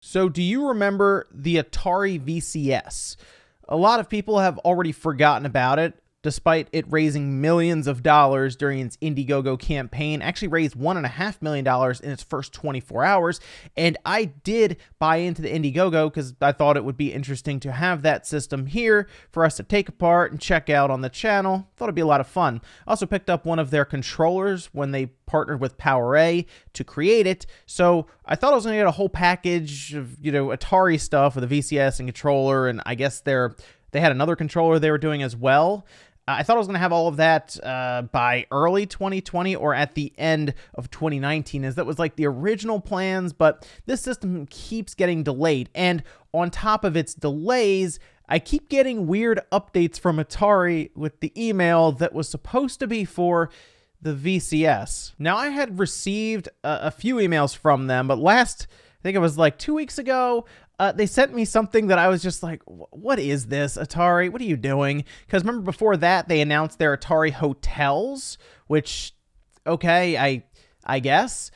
So do you remember the Atari VCS? A lot of people have already forgotten about it, despite it raising millions of dollars during its Indiegogo campaign. Actually raised $1.5 million in its first 24 hours. And I did buy into the Indiegogo because I thought it would be interesting to have that system here for us to take apart and check out on the channel. Thought it'd be a lot of fun. Also picked up one of their controllers when they partnered with PowerA to create it. So I thought I was going to get a whole package of, Atari stuff with a VCS and controller. And I guess they had another controller they were doing as well. I thought I was going to have all of that by early 2020 or at the end of 2019, as that was like the original plans, but this system keeps getting delayed. And on top of its delays, I keep getting weird updates from Atari with the email that was supposed to be for the VCS. Now, I had received a few emails from them, but I think it was like 2 weeks ago, they sent me something that I was just like, what is this, Atari? What are you doing? Because remember before that, they announced their Atari Hotels, which, okay, I guess.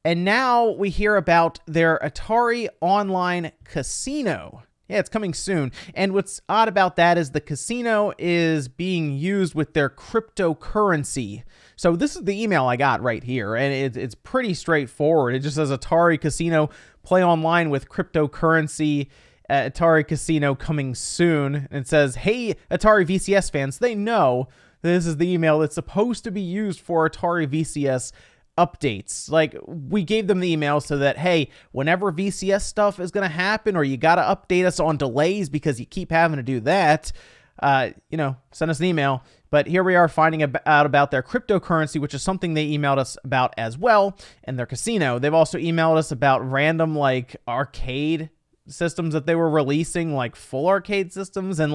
And now we hear about their Atari Online Casino. Yeah, it's coming soon. And what's odd about that is the casino is being used with their cryptocurrency. So this is the email I got right here, and it's pretty straightforward. It just says Atari Casino, play online with cryptocurrency, Atari Casino coming soon. And it says, hey, Atari VCS fans, they know this is the email that's supposed to be used for Atari VCS updates. Like, we gave them the email so that, hey, whenever VCS stuff is going to happen, or you got to update us on delays because you keep having to do that, send us an email. But here we are finding out about their cryptocurrency, which is something they emailed us about as well, and their casino. They've also emailed us about random, arcade systems that they were releasing, like full arcade systems. And,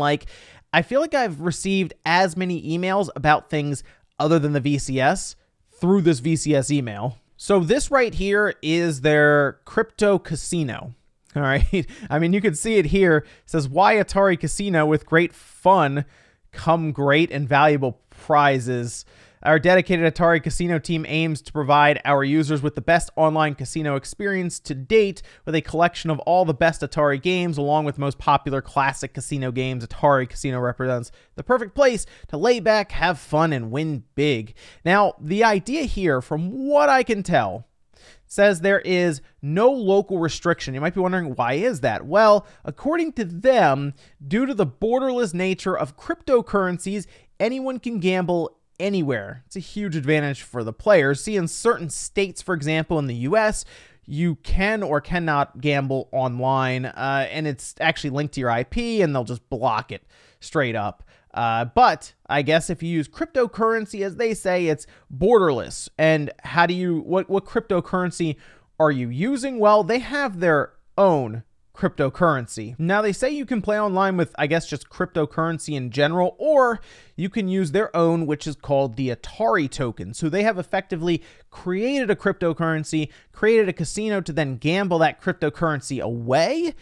I feel like I've received as many emails about things other than the VCS through this VCS email. So this right here is their crypto casino. All right. I mean, you can see it here. It says, why Atari Casino with great fun come great and valuable prizes. Our dedicated Atari Casino team aims to provide our users with the best online casino experience to date, with a collection of all the best Atari games, along with most popular classic casino games. Atari Casino represents the perfect place to lay back, have fun, and win big. Now, the idea here, from what I can tell, says there is no local restriction. You might be wondering, why is that? Well, according to them, due to the borderless nature of cryptocurrencies, anyone can gamble anywhere. It's a huge advantage for the players. See, in certain states, for example, in the US, you can or cannot gamble online, and it's actually linked to your IP, and they'll just block it straight up. But I guess if you use cryptocurrency, as they say, it's borderless. And what cryptocurrency are you using? Well, they have their own cryptocurrency. Now, they say you can play online with, I guess, just cryptocurrency in general, or you can use their own, which is called the Atari Token. So they have effectively created a cryptocurrency, created a casino to then gamble that cryptocurrency away.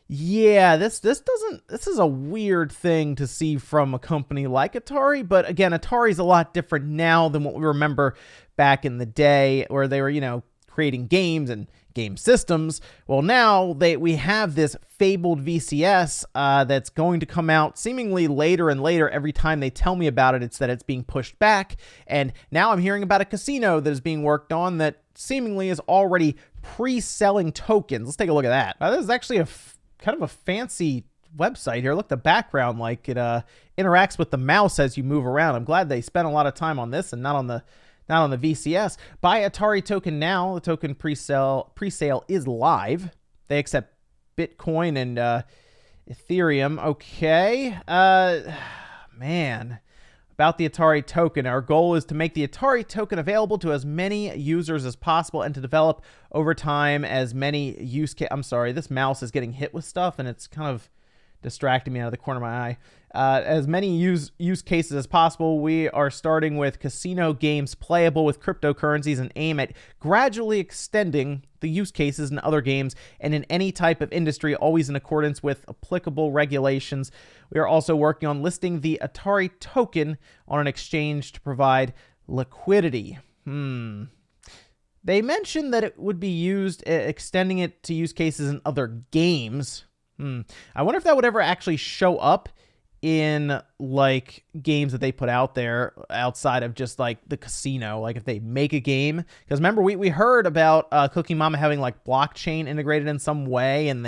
Yeah, this is a weird thing to see from a company like Atari, but again, Atari's a lot different now than what we remember back in the day, where they were, creating games and game systems. Well, now we have this fabled VCS that's going to come out seemingly later and later. Every time they tell me about it, it's that it's being pushed back. And now I'm hearing about a casino that is being worked on that seemingly is already pre-selling tokens. Let's take a look at that. This is actually kind of a fancy website here. Look, the background, it interacts with the mouse as you move around. I'm glad they spent a lot of time on this and not on the VCS. Buy Atari Token now. The token pre-sale is live. They accept Bitcoin and Ethereum. Okay. Man. About the Atari Token, our goal is to make the Atari Token available to as many users as possible and to develop over time as many I'm sorry, this mouse is getting hit with stuff and it's kind of distracting me out of the corner of my eye. As many use cases as possible. We are starting with casino games playable with cryptocurrencies and aim at gradually extending the use cases in other games and in any type of industry, always in accordance with applicable regulations. We are also working on listing the Atari Token on an exchange to provide liquidity. They mentioned that it would be used, extending it to use cases in other games. I wonder if that would ever actually show up in like games that they put out there outside of just like the casino, like if they make a game. Because remember, we heard about Cookie Mama having like blockchain integrated in some way, and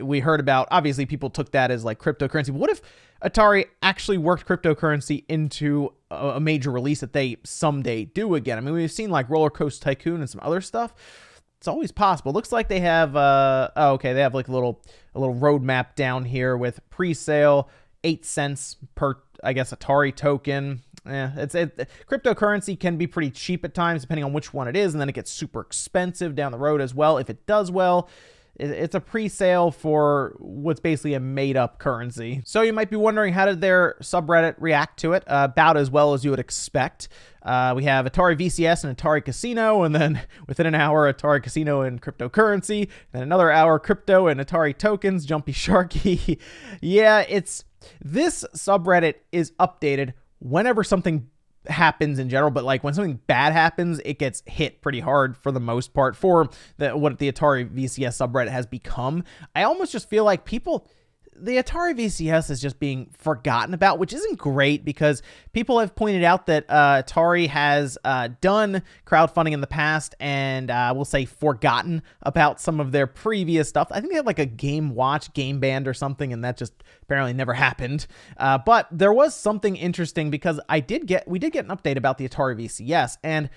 we heard about, obviously people took that as like cryptocurrency. But what if Atari actually worked cryptocurrency into a major release that they someday do again? I mean, we've seen like Roller Coaster Tycoon and some other stuff. It's always possible. Looks like they have they have like a little roadmap down here with pre-sale, 8 cents per, I guess, Atari token. Cryptocurrency can be pretty cheap at times depending on which one it is, and then it gets super expensive down the road as well if it does well. It's a pre-sale for what's basically a made-up currency. So you might be wondering, how did their subreddit react to it? About as well as you would expect. We have Atari VCS and Atari Casino, and then within an hour, Atari Casino and cryptocurrency, then another hour, crypto and Atari tokens, Jumpy Sharky. Yeah, this subreddit is updated whenever something happens in general, but like when something bad happens, it gets hit pretty hard for the most part for what the Atari VCS subreddit has become. I almost just feel like the Atari VCS is just being forgotten about, which isn't great because people have pointed out that Atari has done crowdfunding in the past and we'll say forgotten about some of their previous stuff. I think they had like a Game Watch, Game Band or something, and that just apparently never happened. But there was something interesting because we did get an update about the Atari VCS, and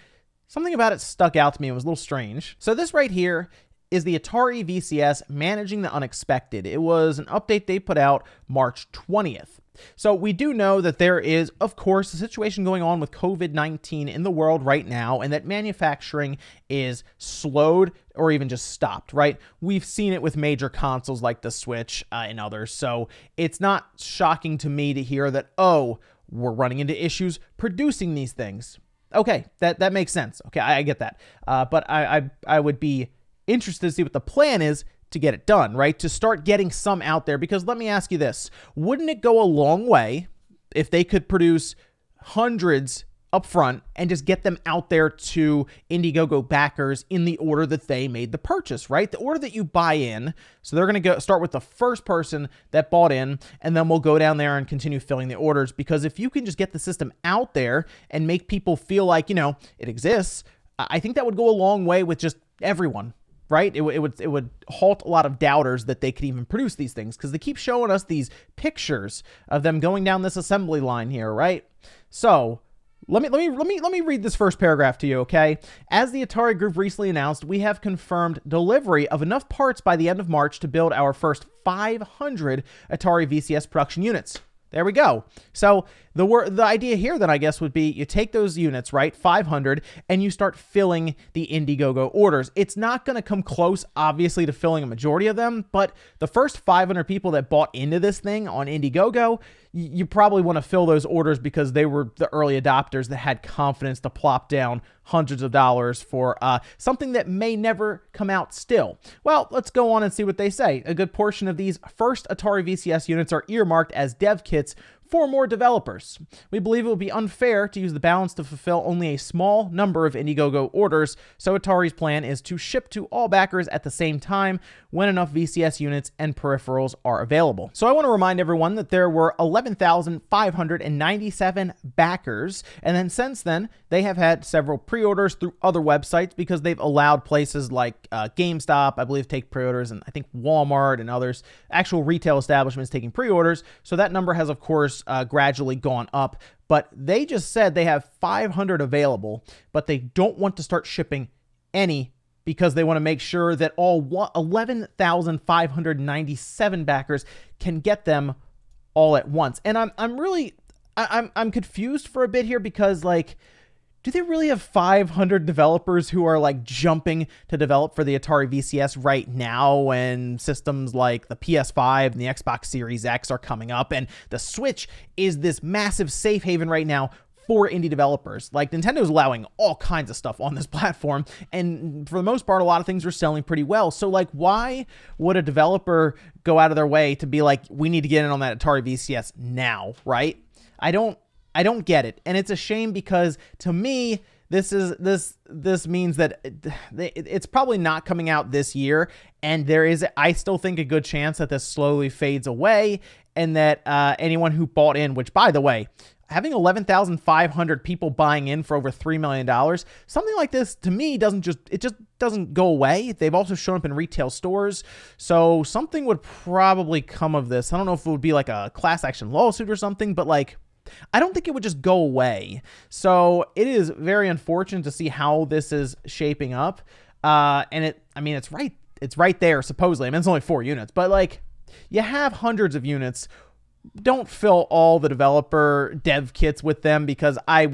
something about it stuck out to me. It was a little strange. So this right here is the Atari VCS Managing the Unexpected. It was an update they put out March 20th. So we do know that there is, of course, a situation going on with COVID-19 in the world right now, and that manufacturing is slowed or even just stopped, right? We've seen it with major consoles like the Switch and others. So it's not shocking to me to hear that, oh, we're running into issues producing these things. Okay, that makes sense. Okay, I get that. But I would be interested to see what the plan is to get it done, right? To start getting some out there, because let me ask you this. Wouldn't it go a long way if they could produce hundreds up front and just get them out there to Indiegogo backers in the order that they made the purchase, right? The order that you buy in. So they're going to start with the first person that bought in, and then we'll go down there and continue filling the orders. Because if you can just get the system out there and make people feel like, it exists, I think that would go a long way with just everyone. Right? It would halt a lot of doubters that they could even produce these things, because they keep showing us these pictures of them going down this assembly line here, right? So let me read this first paragraph to you, okay? As the Atari Group recently announced, we have confirmed delivery of enough parts by the end of March to build our first 500 Atari VCS production units. There we go. So the idea here then, I guess, would be you take those units, right, 500, and you start filling the Indiegogo orders. It's not going to come close, obviously, to filling a majority of them, but the first 500 people that bought into this thing on Indiegogo, you probably want to fill those orders because they were the early adopters that had confidence to plop down hundreds of dollars for something that may never come out still. Well, let's go on and see what they say. A good portion of these first Atari VCS units are earmarked as dev kits for more developers. We believe it would be unfair to use the balance to fulfill only a small number of Indiegogo orders, so Atari's plan is to ship to all backers at the same time when enough VCS units and peripherals are available. So I want to remind everyone that there were 11,597 backers, and then since then, they have had several pre-orders through other websites because they've allowed places like GameStop, I believe, take pre-orders, and I think Walmart and others, actual retail establishments taking pre-orders. So that number has, of course, gradually gone up, but they just said they have 500 available, but they don't want to start shipping any because they want to make sure that all 11,597 backers can get them all at once. And I'm confused for a bit here because, like, do they really have 500 developers who are like jumping to develop for the Atari VCS right now when systems like the PS5 and the Xbox Series X are coming up, and the Switch is this massive safe haven right now for indie developers? Like, Nintendo's allowing all kinds of stuff on this platform, and for the most part, a lot of things are selling pretty well. So, like, why would a developer go out of their way to be like, we need to get in on that Atari VCS now, right? I don't get it. And it's a shame because, to me, this means that it's probably not coming out this year, and there is, I still think, a good chance that this slowly fades away, and that anyone who bought in, which, by the way, having 11,500 people buying in for over $3 million, something like this, to me, it just doesn't go away. They've also shown up in retail stores, so something would probably come of this. I don't know if it would be like a class action lawsuit or something, but like, I don't think it would just go away. So it is very unfortunate to see how this is shaping up. And it's right there, supposedly. I mean, it's only 4 units, but like, you have hundreds of units. Don't fill all the developer dev kits with them, because I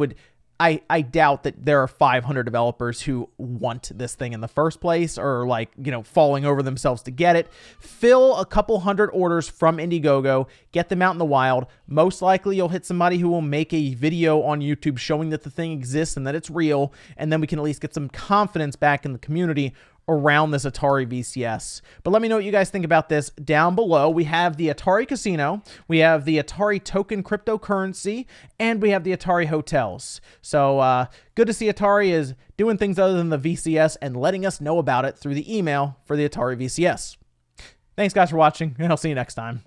doubt that there are 500 developers who want this thing in the first place, or like, falling over themselves to get it. Fill a couple hundred orders from Indiegogo, get them out in the wild. Most likely you'll hit somebody who will make a video on YouTube showing that the thing exists and that it's real, and then we can at least get some confidence back in the community around this Atari VCS. But let me know what you guys think about this down below. We have the Atari Casino, we have the Atari Token cryptocurrency, and we have the Atari Hotels. So good to see Atari is doing things other than the VCS and letting us know about it through the email for the Atari VCS. Thanks guys for watching, and I'll see you next time.